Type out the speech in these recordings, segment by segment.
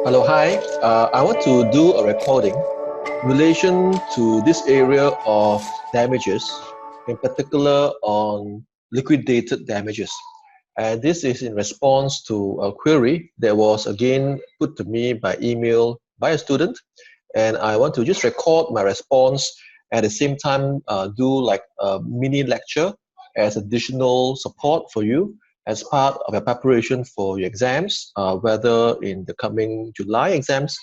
Hello, hi. I want to do a recording in relation to this area of damages, in particular on liquidated damages. And this is in response to a query that was again put to me by email by a student. And I want to just record my response at the same time do like a mini lecture as additional support for you as part of your preparation for your exams, whether in the coming July exams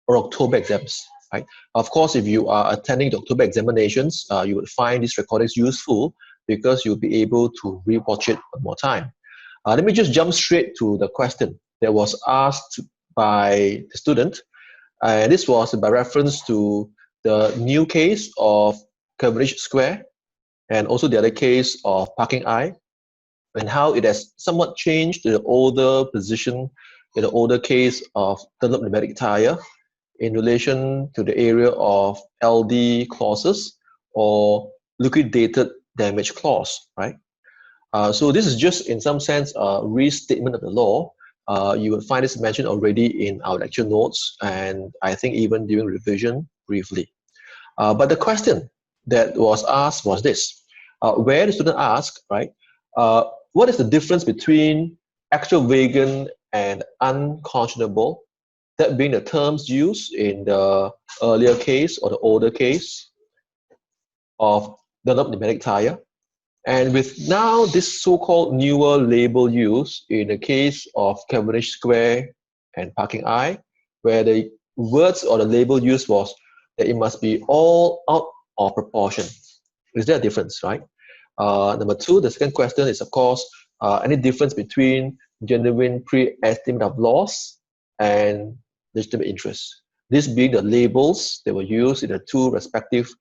or October exams. Right? Of course, if you are attending the October examinations, you would find these recordings useful because you'll be able to rewatch it one more time. Let me just jump straight to the question that was asked by the student. And this was by reference to the new case of Cavendish Square and also the other case of Parking Eye, and how it has somewhat changed the older position in the older case of Dunlop pneumatic tire in relation to the area of LD clauses or liquidated damage clause, right? So this is just in some sense a restatement of the law. You will find this mentioned already in our lecture notes, and I think even during revision briefly. But the question that was asked was this, where the student asked, right, what is the difference between extravagant and unconscionable, that being the terms used in the earlier case or the older case of the pneumatic tire, and with now this so-called newer label used in the case of Cavendish Square and Parking Eye, where the words or the label used was that it must be all out of proportion. Is there a difference, right? Number two, the second question is, of course, any difference between genuine pre-estimate of loss and legitimate interest. This being the labels that were used in the two respective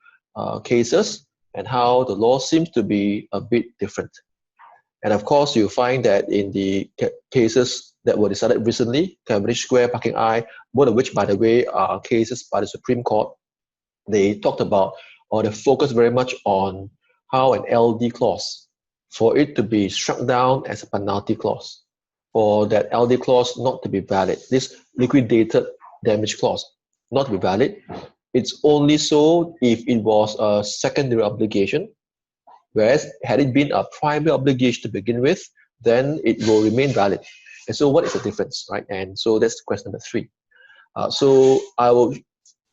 cases, and how the law seems to be a bit different. And of course, you find that in the cases that were decided recently, Cavendish Square, Parking Eye, both of which, by the way, are cases by the Supreme Court, they talked about, or they focused very much on how an LD clause, for it to be struck down as a penalty clause, for that LD clause not to be valid, this liquidated damage clause not to be valid. It's only so if it was a secondary obligation, whereas had it been a primary obligation to begin with, then it will remain valid. And so what is the difference, right? And so that's question number three. So I will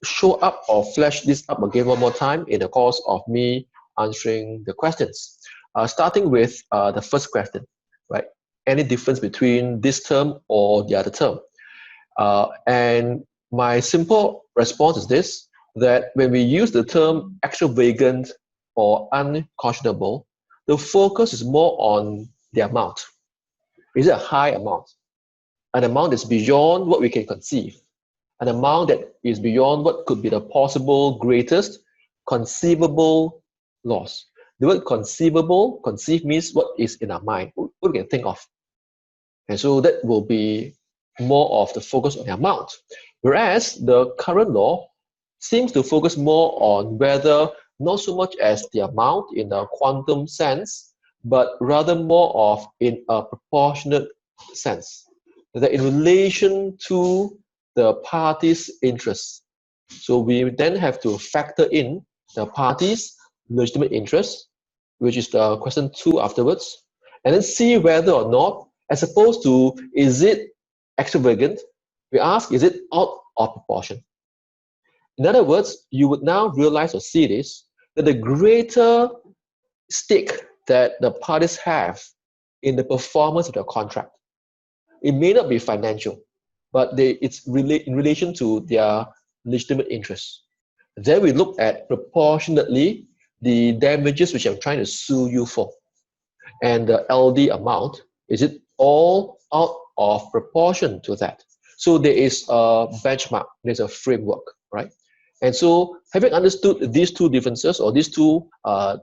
show up or flash this up again one more time in the course of me answering the questions. Starting with the first question, right? Any difference between this term or the other term? And my simple response is this, that when we use the term extravagant or unconscionable, the focus is more on the amount. Is it a high amount? An amount that's beyond what we can conceive. An amount that is beyond what could be the possible greatest conceivable loss. The word conceivable, conceive means what is in our mind, what we can think of. And so that will be more of the focus on the amount. Whereas the current law seems to focus more on whether, not so much as the amount in a quantum sense, but rather more of in a proportionate sense. That in relation to the party's interests. So we then have to factor in the party's legitimate interest, which is the question two afterwards, and then see whether or not, as opposed to is it extravagant, we ask, is it out of proportion? In other words, you would now realize or see this, that the greater stake that the parties have in the performance of the contract, it may not be financial, but it's in relation to their legitimate interests. Then we look at proportionately the damages which I'm trying to sue you for. And the LD amount, is it all out of proportion to that? So there is a benchmark, there's a framework, right? And so having understood these two differences or these two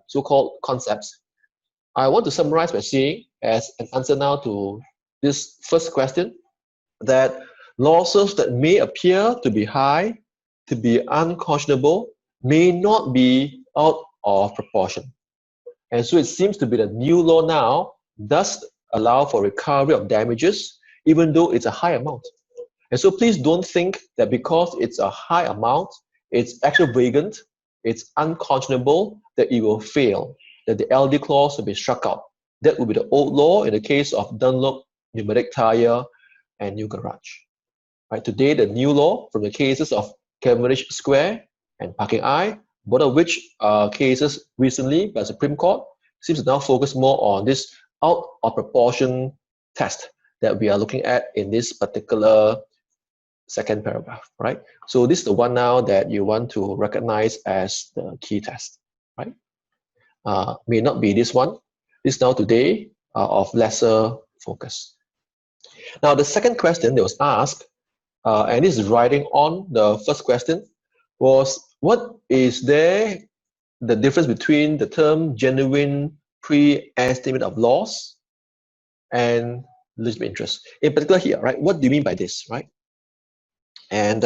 so-called concepts, I want to summarize by saying, as an answer now to this first question, that losses that may appear to be high, to be unconscionable, may not be out of proportion. And so it seems to be the new law now does allow for recovery of damages, even though it's a high amount. And so please don't think that because it's a high amount, it's extravagant, it's unconscionable, that it will fail, that the LD clause will be struck out. That would be the old law in the case of Dunlop, pneumatic tire, and new garage. Right? Today, the new law from the cases of Cavendish Square and Parking Eye, both of which are cases recently by the Supreme Court, seems to now focus more on this out of proportion test that we are looking at in this particular second paragraph, right? So this is the one now that you want to recognize as the key test, right? May not be this one. This now today of lesser focus. Now the second question that was asked, and this is riding on the first question, was what is there the difference between the term genuine pre-estimate of loss and legitimate interest? In particular here, right? What do you mean by this, right? And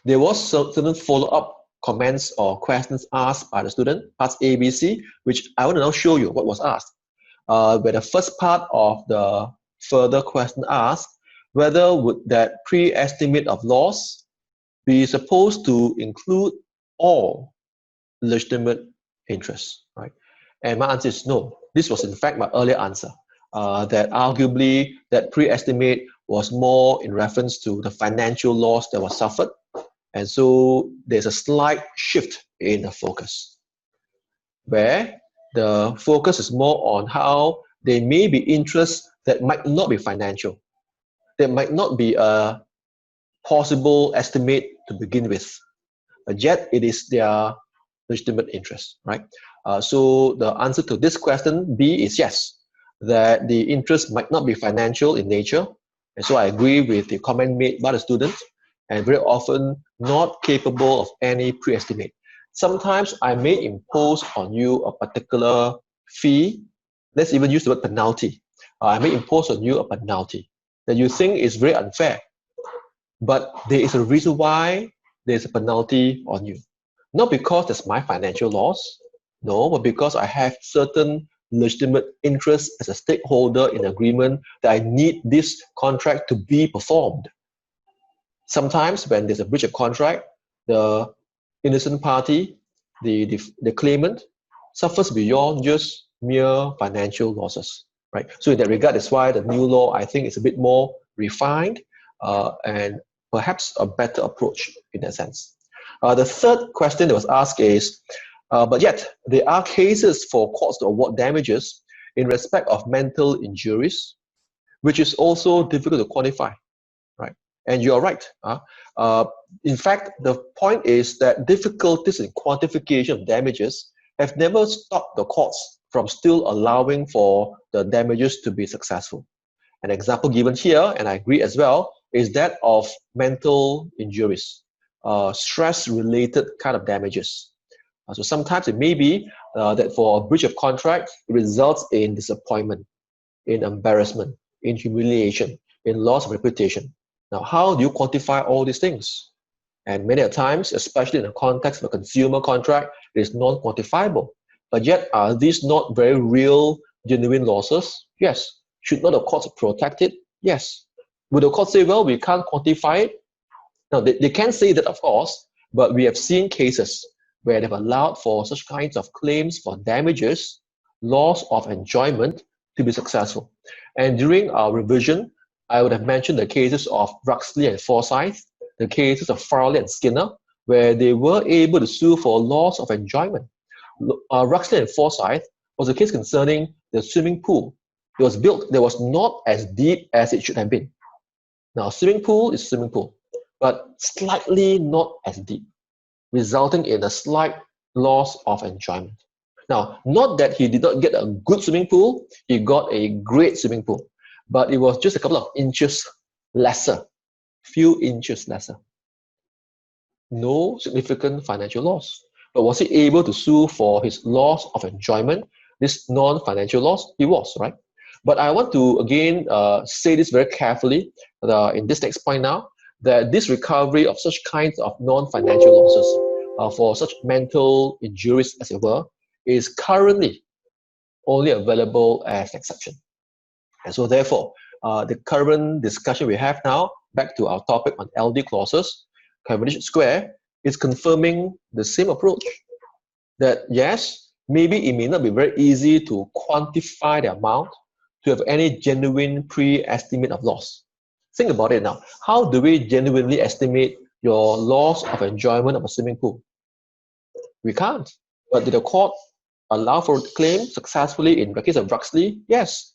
there was certain follow-up comments or questions asked by the student, parts A, B, C, which I want to now show you what was asked. Where the first part of the further question asked, whether would that pre-estimate of loss be supposed to include all legitimate interest, right? And my answer is no. This was in fact my earlier answer, that arguably that pre-estimate was more in reference to the financial loss that was suffered. And so there's a slight shift in the focus, where the focus is more on how there may be interests that might not be financial. There might not be a possible estimate to begin with, but yet it is their legitimate interest, right? So the answer to this question, B, is yes, that the interest might not be financial in nature. And so I agree with the comment made by the student, and very often not capable of any pre-estimate. Sometimes I may impose on you a particular fee. Let's even use the word penalty. I may impose on you a penalty that you think is very unfair, but there is a reason why there's a penalty on you. Not because that's my financial loss, no, but because I have certain legitimate interest as a stakeholder in agreement that I need this contract to be performed. Sometimes when there's a breach of contract, the innocent party, the claimant, suffers beyond just mere financial losses, right? So in that regard, that's why the new law, I think, is a bit more refined and perhaps a better approach in that sense. The third question that was asked is, but yet there are cases for courts to award damages in respect of mental injuries, which is also difficult to quantify, right? And you're right. In fact, the point is that difficulties in quantification of damages have never stopped the courts from still allowing for the damages to be successful. An example given here, and I agree as well, is that of mental injuries, stress-related kind of damages. So sometimes it may be that for a breach of contract, it results in disappointment, in embarrassment, in humiliation, in loss of reputation. Now, how do you quantify all these things? And many times, especially in the context of a consumer contract, it is non-quantifiable. But yet, are these not very real, genuine losses? Yes. Should not the courts protect it? Yes. Would the court say, well, we can't quantify it? No, they can say that, of course, but we have seen cases where they've allowed for such kinds of claims for damages, loss of enjoyment to be successful. And during our revision, I would have mentioned the cases of Ruxley and Forsyth, the cases of Farley and Skinner, where they were able to sue for loss of enjoyment. Ruxley and Forsyth was a case concerning the swimming pool. It was built that was not as deep as it should have been. Now, swimming pool is swimming pool, but slightly not as deep, resulting in a slight loss of enjoyment. Now, not that he did not get a good swimming pool, he got a great swimming pool, but it was just a couple of inches lesser, few inches lesser. No significant financial loss. But was he able to sue for his loss of enjoyment, this non-financial loss? He was, right? But I want to again say this very carefully in this next point now, that this recovery of such kinds of non-financial losses for such mental injuries, as it were, is currently only available as an exception. And so therefore, the current discussion we have now, back to our topic on LD clauses, Cavendish square is confirming the same approach, that yes, maybe it may not be very easy to quantify the amount to have any genuine pre-estimate of loss. Think about it now. How do we genuinely estimate your loss of enjoyment of a swimming pool? We can't. But did the court allow for claim successfully in the case of Druxley? Yes.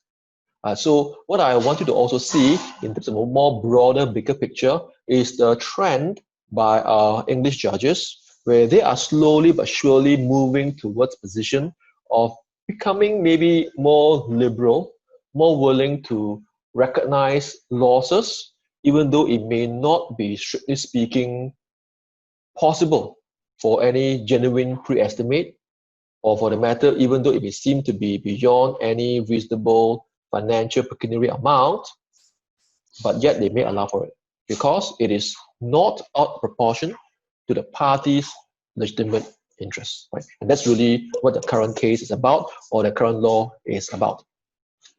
So what I want you to also see in terms of a more broader, bigger picture is the trend by our English judges, where they are slowly but surely moving towards position of becoming maybe more liberal, more willing to recognize losses, even though it may not be, strictly speaking, possible for any genuine pre-estimate, or for the matter, even though it may seem to be beyond any reasonable financial pecuniary amount, but yet they may allow for it because it is not out of proportion to the party's legitimate interests, right? And that's really what the current case is about, or the current law is about.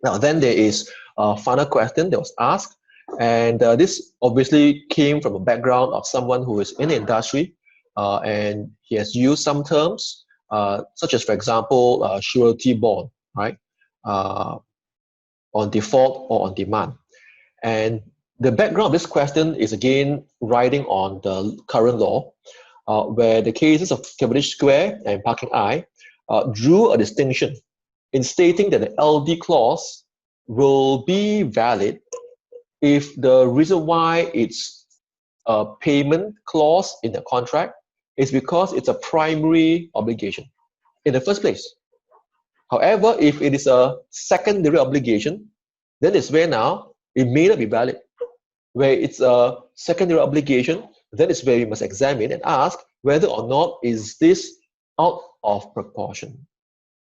Now, then there is a final question that was asked, and this obviously came from a background of someone who is in the industry, and he has used some terms, such as, for example, surety bond, right? On default or on demand. And the background of this question is again riding on the current law, where the cases of Cavendish Square and Parking I drew a distinction in stating that the LD clause will be valid if the reason why it's a payment clause in the contract is because it's a primary obligation in the first place. However, if it is a secondary obligation, then it's where now it may not be valid. Where it's a secondary obligation, then it's where you must examine and ask whether or not is this out of proportion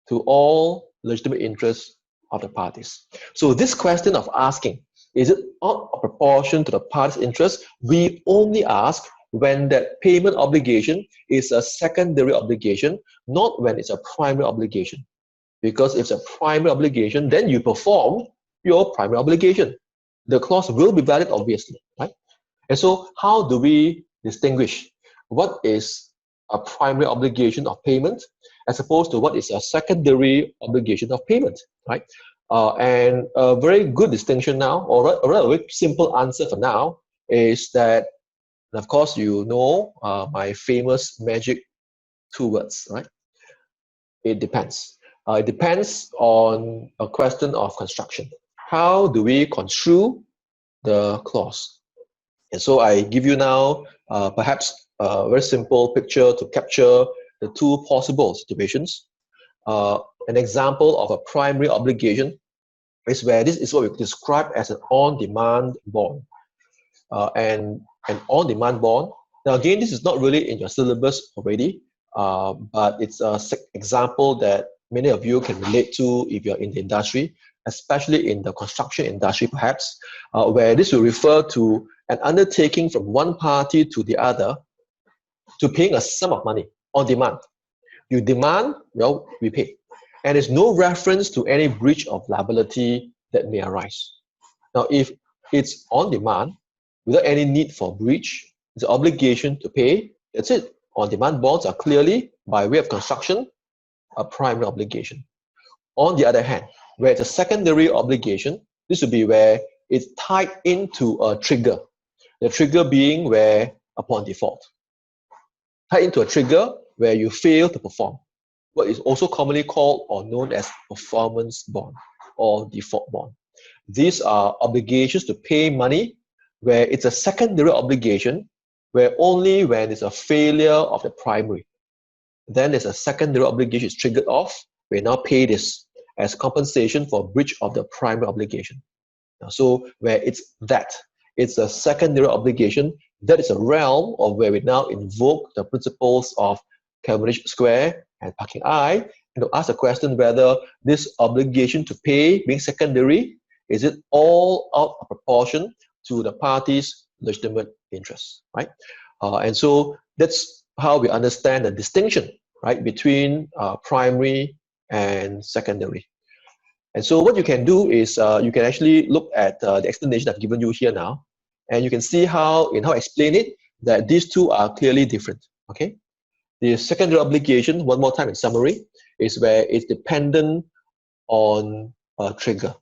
to all legitimate interests of the parties. So this question of asking, is it out of proportion to the parties' interests, we only ask when that payment obligation is a secondary obligation, not when it's a primary obligation. Because if it's a primary obligation, then you perform your primary obligation. The clause will be valid, obviously, right? And so how do we distinguish what is a primary obligation of payment as opposed to what is a secondary obligation of payment, right? And a very good distinction now, or a very simple answer for now, is that, and of course, you know my famous magic two words, right? It depends. It depends on a question of construction. How do we construe the clause? And so I give you now perhaps a very simple picture to capture the two possible situations. An example of a primary obligation is where this is what we describe as an on-demand bond. And an on-demand bond, now again, this is not really in your syllabus already, but it's an example that many of you can relate to if you're in the industry, especially in the construction industry perhaps, where this will refer to an undertaking from one party to the other to paying a sum of money on demand. You demand, well, we pay. And there's no reference to any breach of liability that may arise. Now, if it's on demand, without any need for breach, it's an obligation to pay, that's it. On-demand bonds are clearly, by way of construction, a primary obligation. On the other hand, where it's a secondary obligation, this would be where it's tied into a trigger. The trigger being where upon default. Tied into a trigger where you fail to perform. What is also commonly called or known as performance bond or default bond. These are obligations to pay money where it's a secondary obligation, where only when it's a failure of the primary, then there's a secondary obligation is triggered off. We now pay this as compensation for breach of the primary obligation. So where it's a secondary obligation, that is a realm of where we now invoke the principles of Cavendish Square and Parking I, and to ask the question whether this obligation to pay being secondary, is it all out of proportion to the party's legitimate interests, right? And so that's how we understand the distinction, right, between primary and secondary. And so what you can do is you can actually look at the explanation I've given you here now, and you can see how, in how I explain it, that these two are clearly different. Okay. The secondary obligation, one more time in summary, is where it's dependent on a trigger,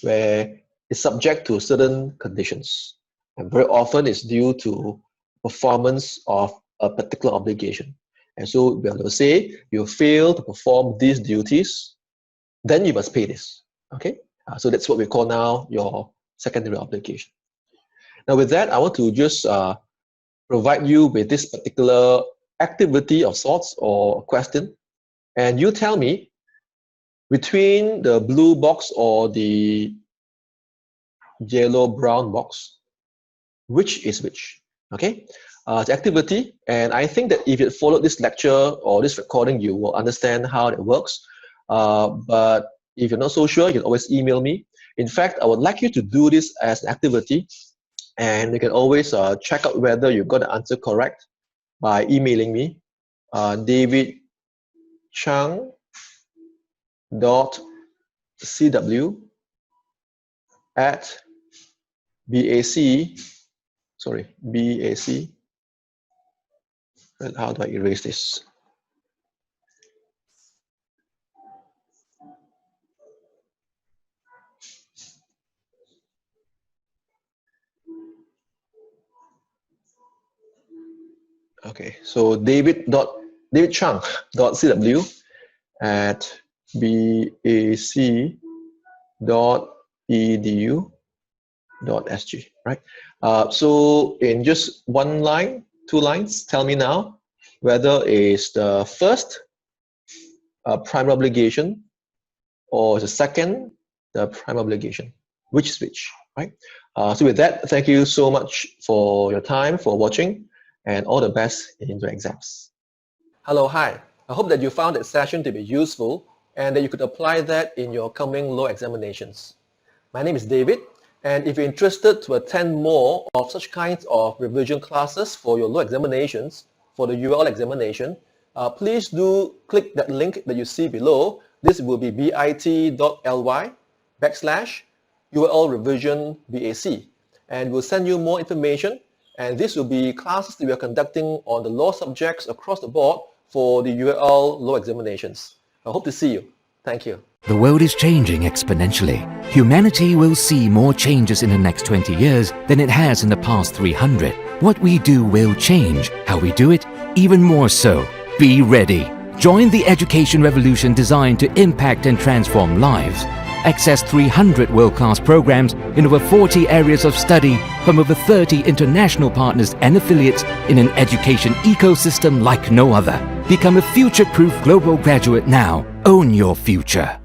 where it's subject to certain conditions, and very often it's due to performance of a particular obligation. And so we will say you fail to perform these duties, then you must pay this. Okay, so that's what we call now your secondary obligation. Now with that, I want to just provide you with this particular activity of sorts or question, and you tell me between the blue box or the yellow brown box, which is which. Okay, it's activity, and I think that if you followed this lecture or this recording, you will understand how it works. But if you're not so sure, you can always email me. In fact, I would like you to do this as an activity, and you can always check out whether you got the answer correct by emailing me, davidchang.cw@bac, and how do I erase this? Okay, so davidchang.cw@bac.edu.sg, right? So in just one line, 2 lines, tell me now whether it's the first prime obligation or the second the prime obligation. Which is which, right? So with that, thank you so much for your time, for watching, and all the best in your exams. Hello, hi. I hope that you found that session to be useful and that you could apply that in your coming law examinations. My name is David, and if you're interested to attend more of such kinds of revision classes for your law examinations, for the UOL examination, please do click that link that you see below. This will be bit.ly/UOL Revision BAC, and we'll send you more information. And this will be classes that we are conducting on the law subjects across the board for the UOL law examinations. I hope to see you. Thank you. The world is changing exponentially. Humanity will see more changes in the next 20 years than it has in the past 300. What we do will change. How we do it, even more so. Be ready. Join the education revolution designed to impact and transform lives. Access 300 world-class programs in over 40 areas of study from over 30 international partners and affiliates in an education ecosystem like no other. Become a future-proof global graduate now. Own your future.